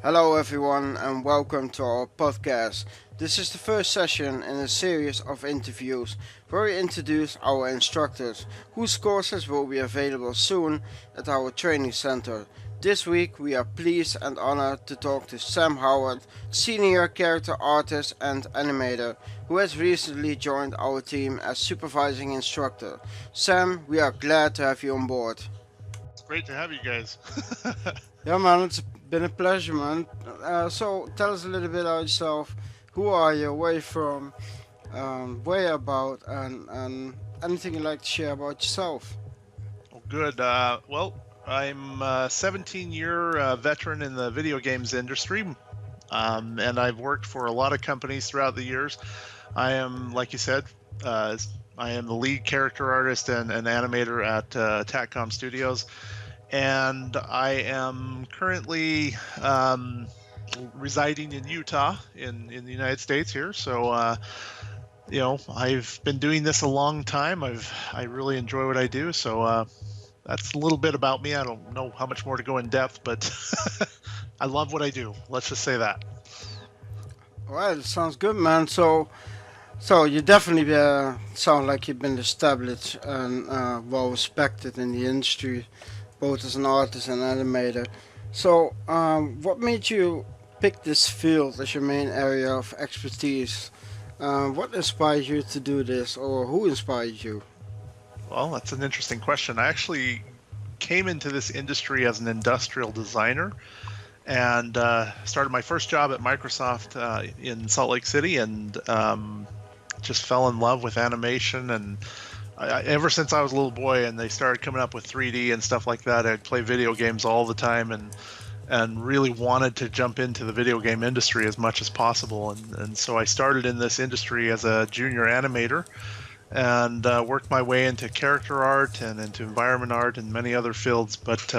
Hello, everyone, and welcome to our podcast. This is the first session in a series of interviews where we introduce our instructors, whose courses will be available soon at our training center. This week, we are pleased and honored to talk to Sam Howard, senior character artist and animator, who has recently joined our team as supervising instructor. Sam, we are glad to have you on board. It's great to have you guys. Yeah, man, it's been a pleasure, man. So, tell us a little bit about yourself. Who are you? Where you from? Where you about? And anything you'd like to share about yourself? Well, good. I'm a 17-year veteran in the video games industry, and I've worked for a lot of companies throughout the years. I am, like you said, I am the lead character artist and animator at TACCOM Studios, and I am currently residing in Utah in the United States here. So, I've been doing this a long time. I really enjoy what I do. So that's a little bit about me. I don't know how much more to go in depth, but I love what I do. Let's just say that. All right, it sounds good, man. So you definitely sound like you've been established and well respected in the industry, both as an artist and animator. So, what made you pick this field as your main area of expertise? What inspired you to do this, or who inspired you? Well, that's an interesting question. I actually came into this industry as an industrial designer and started my first job at Microsoft in Salt Lake City, and just fell in love with animation. And ever since I was a little boy and they started coming up with 3D and stuff like that, I'd play video games all the time and really wanted to jump into the video game industry as much as possible. And so I started in this industry as a junior animator and worked my way into character art and into environment art and many other fields. But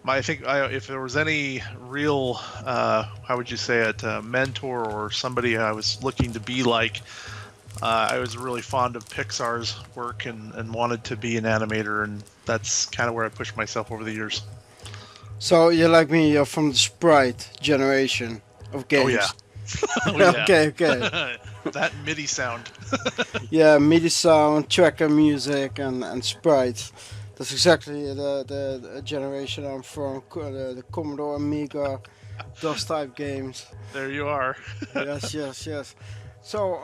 if there was any real, how would you say it, mentor or somebody I was looking to be like, I was really fond of Pixar's work and wanted to be an animator, and that's kind of where I pushed myself over the years. So you're like me, you're from the sprite generation of Oh yeah, games. oh yeah, Okay, okay. that MIDI sound. Yeah, MIDI sound, tracker music, and sprites. That's exactly the generation I'm from. The Commodore Amiga, those type games. There you are. Yes, yes, yes. So,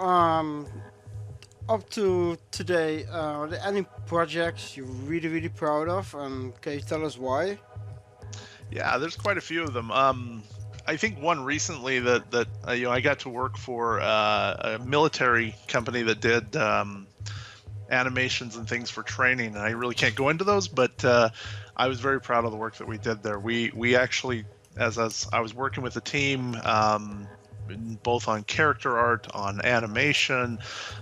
up to today, are there any projects you're really, really proud of? And can you tell us why? Yeah, there's quite a few of them. I think one recently that I got to work for a military company that did animations and things for training, and I really can't go into those, but I was very proud of the work that we did there. We actually, as I was working with the team, both on character art, on animation,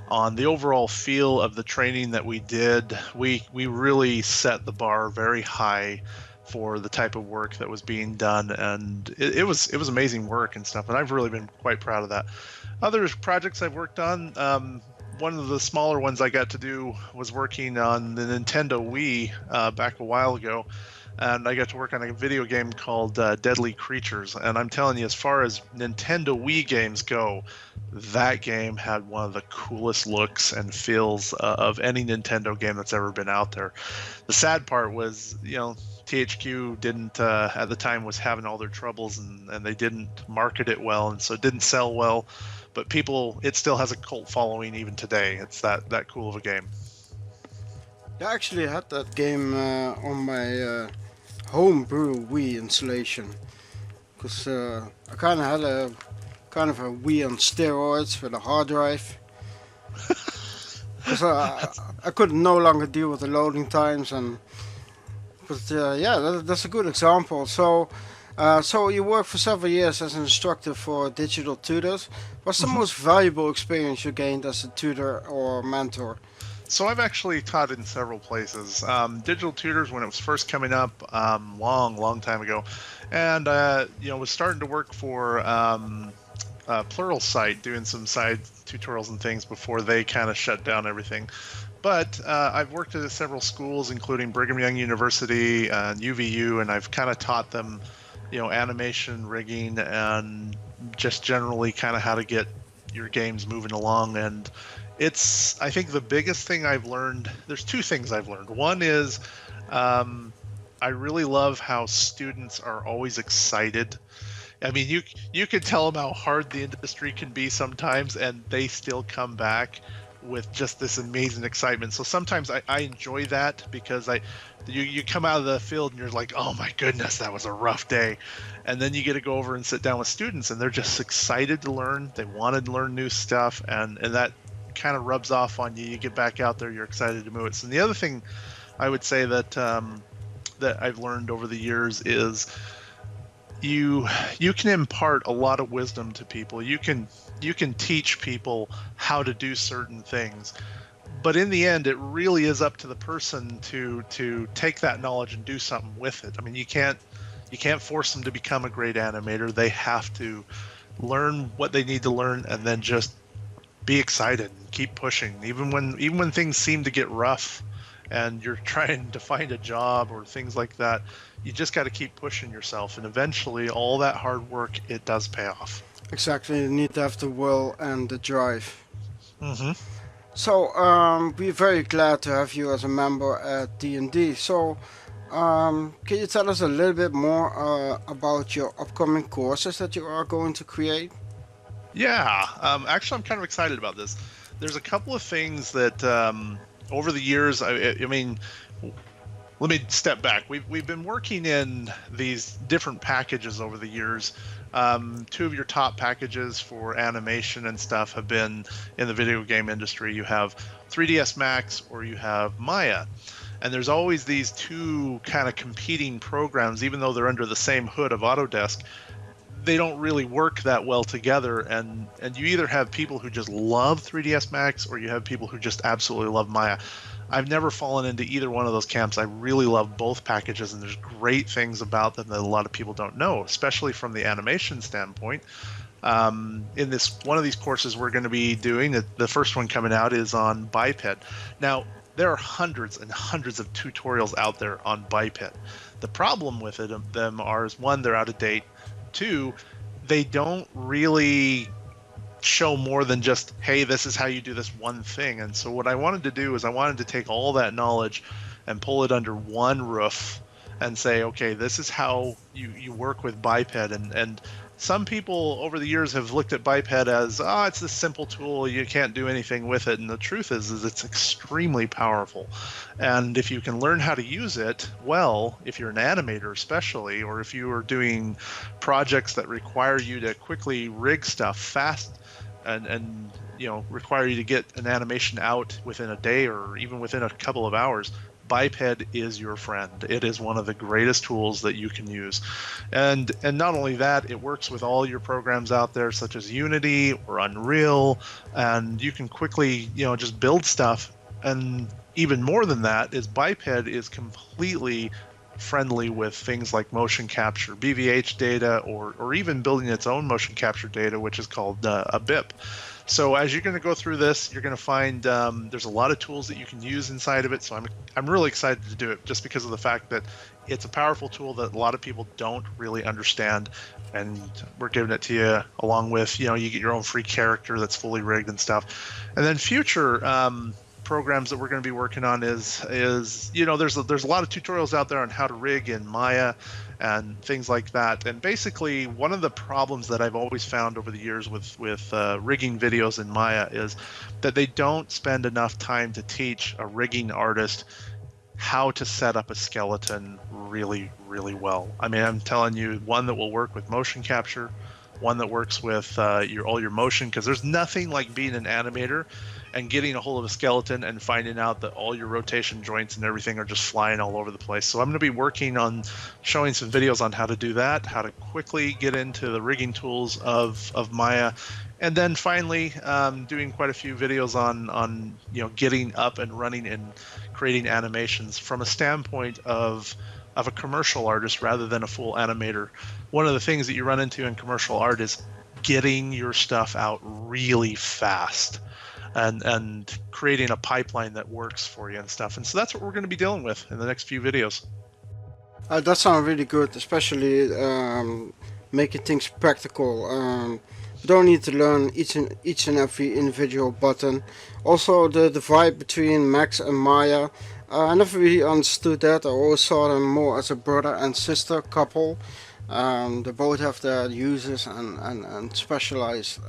on the overall feel of the training that we did, we really set the bar very high for the type of work that was being done, and it was amazing work and stuff, and I've really been quite proud of that. Other projects I've worked on, one of the smaller ones I got to do was working on the Nintendo Wii back a while ago, and I got to work on a video game called Deadly Creatures. And I'm telling you, as far as Nintendo Wii games go, that game had one of the coolest looks and feels of any Nintendo game that's ever been out there. The sad part was, THQ didn't at the time was having all their troubles, and they didn't market it well, and so it didn't sell well. But it still has a cult following even today. It's that cool of a game. Yeah, I actually had that game on my homebrew Wii installation because I kind of had a Wii on steroids with a hard drive. Because I could no longer deal with the loading times, and but yeah, that's a good example. So you worked for several years as an instructor for digital tutors. What's the most valuable experience you gained as a tutor or mentor? So I've actually taught in several places. Digital tutors when it was first coming up, long time ago, and was starting to work for Pluralsight, doing some side tutorials and things before they kind of shut down everything. But I've worked at several schools, including Brigham Young University and UVU, and I've kind of taught them animation, rigging, and just generally kind of how to get your games moving along. And I think the biggest thing I've learned, there's two things I've learned. One is um, I really love how students are always excited. I mean, you can tell them how hard the industry can be sometimes, and they still come back with just this amazing excitement. So sometimes I enjoy that because you come out of the field and you're like, oh my goodness, that was a rough day. And then you get to go over and sit down with students, and they're just excited to learn. They want to learn new stuff, and that kind of rubs off on you. You get back out there, you're excited to move it. So the other thing I would say that that I've learned over the years is you can impart a lot of wisdom to people. You can teach people how to do certain things, but in the end, it really is up to the person to take that knowledge and do something with it. I mean, you can't force them to become a great animator. They have to learn what they need to learn, and then just be excited and keep pushing, even when things seem to get rough and you're trying to find a job or things like that. You just got to keep pushing yourself, and eventually all that hard work, it does pay off. Exactly, you need to have the will and the drive. Mm-hmm. So we're very glad to have you as a member at D&D. So can you tell us a little bit more about your upcoming courses that you are going to create? Yeah, actually, I'm kind of excited about this. There's a couple of things that over the years, I mean, let me step back. We've been working in these different packages over the years. Two of your top packages for animation and stuff have been in the video game industry. You have 3ds Max or you have Maya. And there's always these two kind of competing programs, even though they're under the same hood of Autodesk. They don't really work that well together, and you either have people who just love 3ds Max or you have people who just absolutely love Maya. I've never fallen into either one of those camps. I really love both packages, and there's great things about them that a lot of people don't know, especially from the animation standpoint. In this one of these courses we're going to be doing, the first one coming out is on Biped. Now, there are hundreds and hundreds of tutorials out there on Biped. The problem with them is, one, they're out of date. Two, they don't really show more than just, hey, this is how you do this one thing. And so what I wanted to do is I wanted to take all that knowledge and pull it under one roof and say, okay, this is how you work with Biped. And some people over the years have looked at Biped as, it's this simple tool, you can't do anything with it. And the truth is it's extremely powerful. And if you can learn how to use it well, if you're an animator especially, or if you are doing projects that require you to quickly rig stuff fast and require you to get an animation out within a day or even within a couple of hours, Biped is your friend. It is one of the greatest tools that you can use. And not only that, it works with all your programs out there, such as Unity or Unreal, and you can quickly, just build stuff. And even more than that is Biped is completely friendly with things like motion capture, BVH data, or even building its own motion capture data, which is called a BIP. So as you're going to go through this, you're going to find there's a lot of tools that you can use inside of it. So I'm really excited to do it just because of the fact that it's a powerful tool that a lot of people don't really understand. And we're giving it to you along with, you get your own free character that's fully rigged and stuff. And then future programs that we're going to be working on is there's a lot of tutorials out there on how to rig in Maya and things like that. And basically, one of the problems that I've always found over the years with rigging videos in Maya is that they don't spend enough time to teach a rigging artist how to set up a skeleton really, really well. I mean, I'm telling you, one that will work with motion capture, one that works with all your motion, because there's nothing like being an animator and getting a hold of a skeleton and finding out that all your rotation joints and everything are just flying all over the place. So I'm going to be working on showing some videos on how to do that, how to quickly get into the rigging tools of Maya, and then finally doing quite a few videos on getting up and running and creating animations from a standpoint of a commercial artist rather than a full animator. One of the things that you run into in commercial art is getting your stuff out really fast and creating a pipeline that works for you and stuff. And so that's what we're going to be dealing with in the next few videos. That sounds really good, especially making things practical. You don't need to learn each and every individual button. Also, the divide between Max and Maya, I never really understood that. I always saw them more as a brother and sister couple. They both have their uses and specialized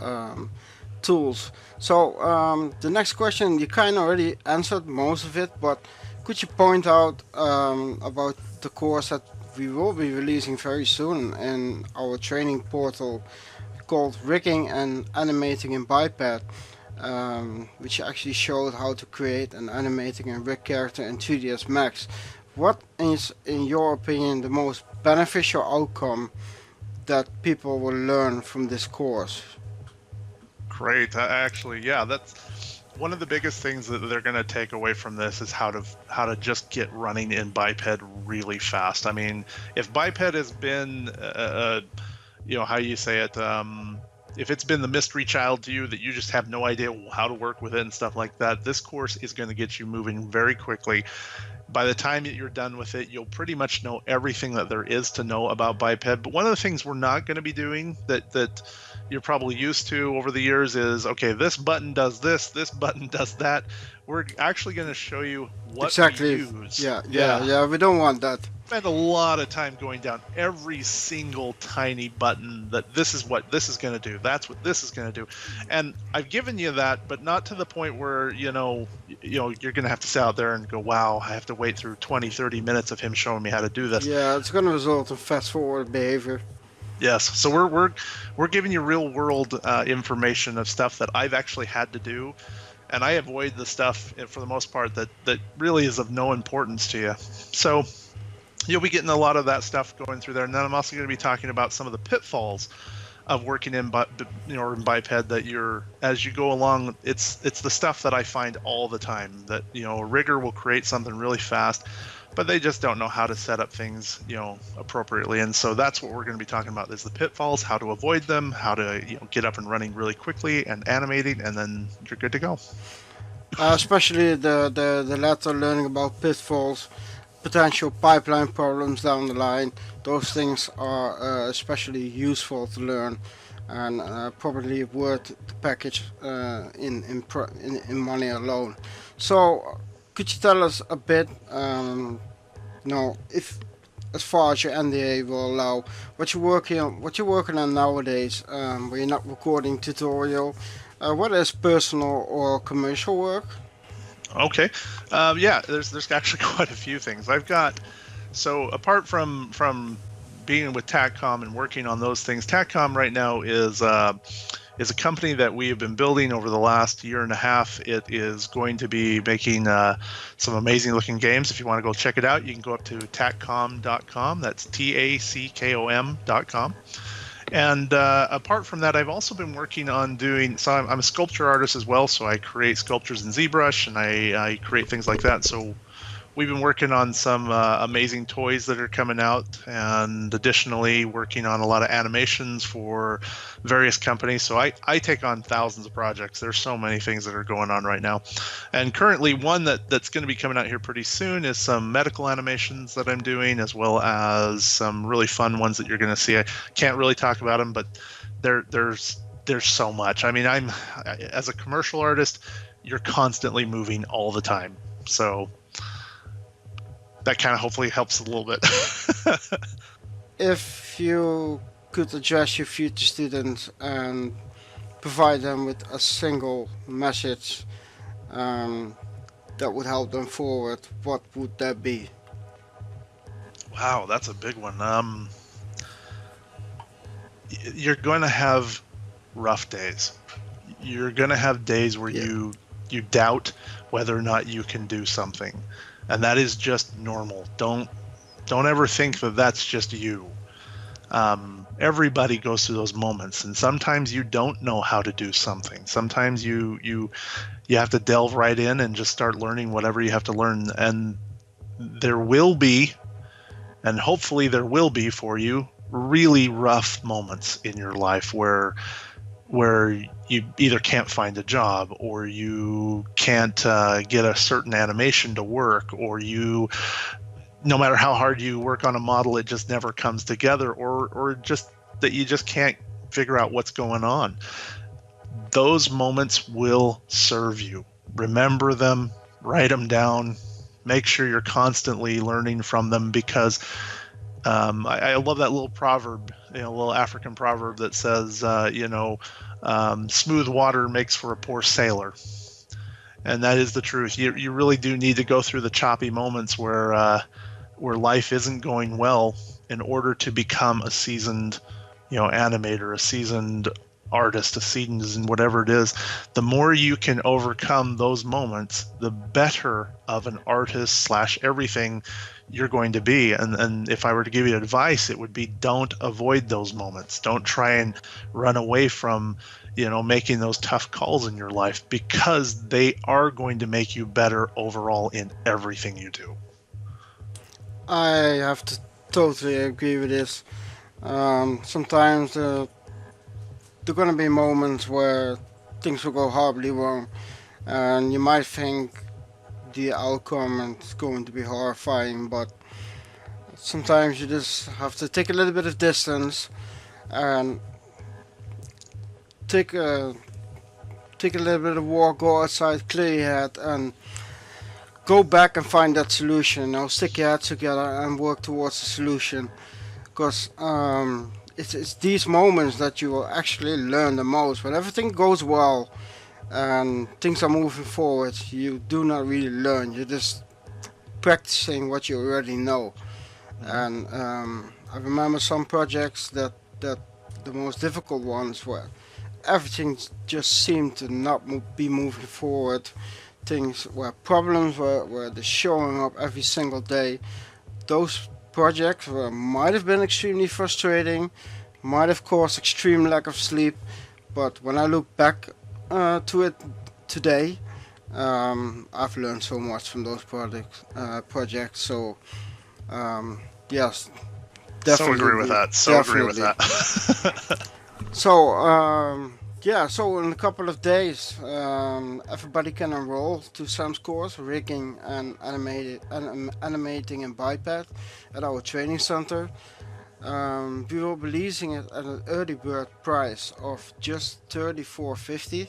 tools. So the next question, you kind of already answered most of it, but could you point out about the course that we will be releasing very soon in our training portal called Rigging and Animating in Biped, which actually showed how to create an animating and rig character in 3ds Max. What is, in your opinion, the most beneficial outcome that people will learn from this course? Great. Actually, yeah, that's one of the biggest things that they're going to take away from this is how to just get running in Biped really fast. I mean, if Biped has been, how you say it, if it's been the mystery child to you that you just have no idea how to work with it and stuff like that, this course is going to get you moving very quickly. By the time that you're done with it, you'll pretty much know everything that there is to know about Biped. But one of the things we're not going to be doing that you're probably used to over the years is, okay, this button does this button does that. We're actually going to show you what Exactly. we use. Yeah. We don't want that. Spend a lot of time going down every single tiny button that this is what this is going to do. That's what this is going to do. And I've given you that, but not to the point where, you're going to have to sit out there and go, wow, I have to wait through 20, 30 minutes of him showing me how to do this. Yeah, it's going to result in fast forward behavior. Yes, so we're giving you real world information of stuff that I've actually had to do, and I avoid the stuff for the most part that really is of no importance to you. So you'll be getting a lot of that stuff going through there, and then I'm also going to be talking about some of the pitfalls of working in in Biped that as you go along. It's the stuff that I find all the time that a rigger will create something really fast, but they just don't know how to set up things appropriately. And so that's what we're going to be talking about is the pitfalls, how to avoid them, how to get up and running really quickly and animating, and then you're good to go. Especially the latter, learning about pitfalls, potential pipeline problems down the line. Those things are especially useful to learn, and probably worth the package in money alone. So, could you tell us a bit, if as far as your NDA will allow, what you're working on nowadays, where you're not recording tutorial, what is personal or commercial work? Okay. Yeah, there's actually quite a few things. I've got, so apart from being with TACCOM and working on those things, TACCOM right now is a company that we have been building over the last year and a half. It is going to be making some amazing looking games. If you want to go check it out, you can go up to tackom.com. That's TACCOM.com. And apart from that, I've also been working on so I'm a sculpture artist as well, so I create sculptures in ZBrush, and I create things like that. So we've been working on some amazing toys that are coming out, and additionally working on a lot of animations for various companies. So I take on thousands of projects. There's so many things that are going on right now. And currently one that's going to be coming out here pretty soon is some medical animations that I'm doing, as well as some really fun ones that you're going to see. I can't really talk about them, but there's so much. I mean, as a commercial artist, you're constantly moving all the time. So that kind of hopefully helps a little bit. If you could address your future students and provide them with a single message that would help them forward, what would that be? Wow, that's a big one. You're going to have rough days. You're going to have days where you doubt whether or not you can do something. And that is just normal. Don't ever think that that's just you. Everybody goes through those moments, and sometimes you don't know how to do something. Sometimes you have to delve right in and just start learning whatever you have to learn. And there will be, and hopefully there will be for you, really rough moments in your life where you either can't find a job, or you can't get a certain animation to work, or you no matter how hard you work on a model, it just never comes together, or just that you just can't figure out what's going on. Those moments will serve you. Remember them, write them down, make sure you're constantly learning from them, because I love that little proverb, little African proverb that says, smooth water makes for a poor sailor. And that is the truth. You really do need to go through the choppy moments where life isn't going well in order to become a seasoned, animator, a seasoned artist, a seasoned whatever it is. The more you can overcome those moments, the better of an artist / everything you're going to be. And if I were to give you advice, it would be, don't avoid those moments. Don't try and run away from, making those tough calls in your life, because they are going to make you better overall in everything you do. I have to totally agree with this. Sometimes there are going to be moments where things will go horribly wrong, and you might think the outcome is going to be horrifying, but sometimes you just have to take a little bit of distance and take a little bit of walk, go outside, clear your head, and go back and find that solution. Now stick your heads together and work towards the solution, because it's these moments that you will actually learn the most. When everything goes well and things are moving forward, you do not really learn. You're just practicing what you already know. And I remember some projects that the most difficult ones were everything just seemed to not be moving forward. Things where problems were just showing up every single day. Those projects might have been extremely frustrating, might have caused extreme lack of sleep, but when I look back to it today, I've learned so much from those projects. So yes, definitely So agree with that. Agree with that. So so in a couple of days, everybody can enroll to Sam's course, rigging and animating in Biped at our training center. We will be releasing it at an early bird price of just $34.50.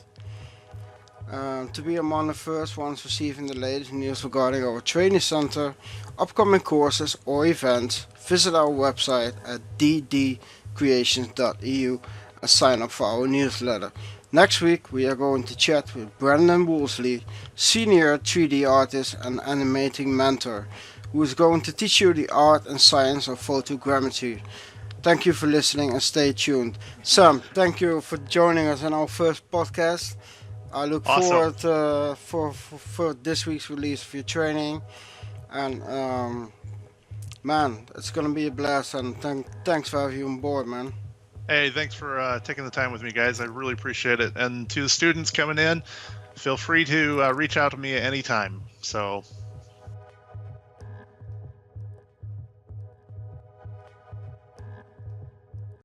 To be among the first ones receiving the latest news regarding our training center, upcoming courses or events, visit our website at ddcreations.eu and sign up for our newsletter. Next week we are going to chat with Brandon Woolsey, senior 3D artist and animating mentor, who is going to teach you the art and science of photogrammetry. Thank you for listening and stay tuned. Sam, thank you for joining us in our first podcast. I look forward for this week's release of your training, and man, it's gonna be a blast. And thanks for having you on board, man. Hey, thanks for taking the time with me, guys. I really appreciate it. And to the students coming in, feel free to reach out to me at any time. So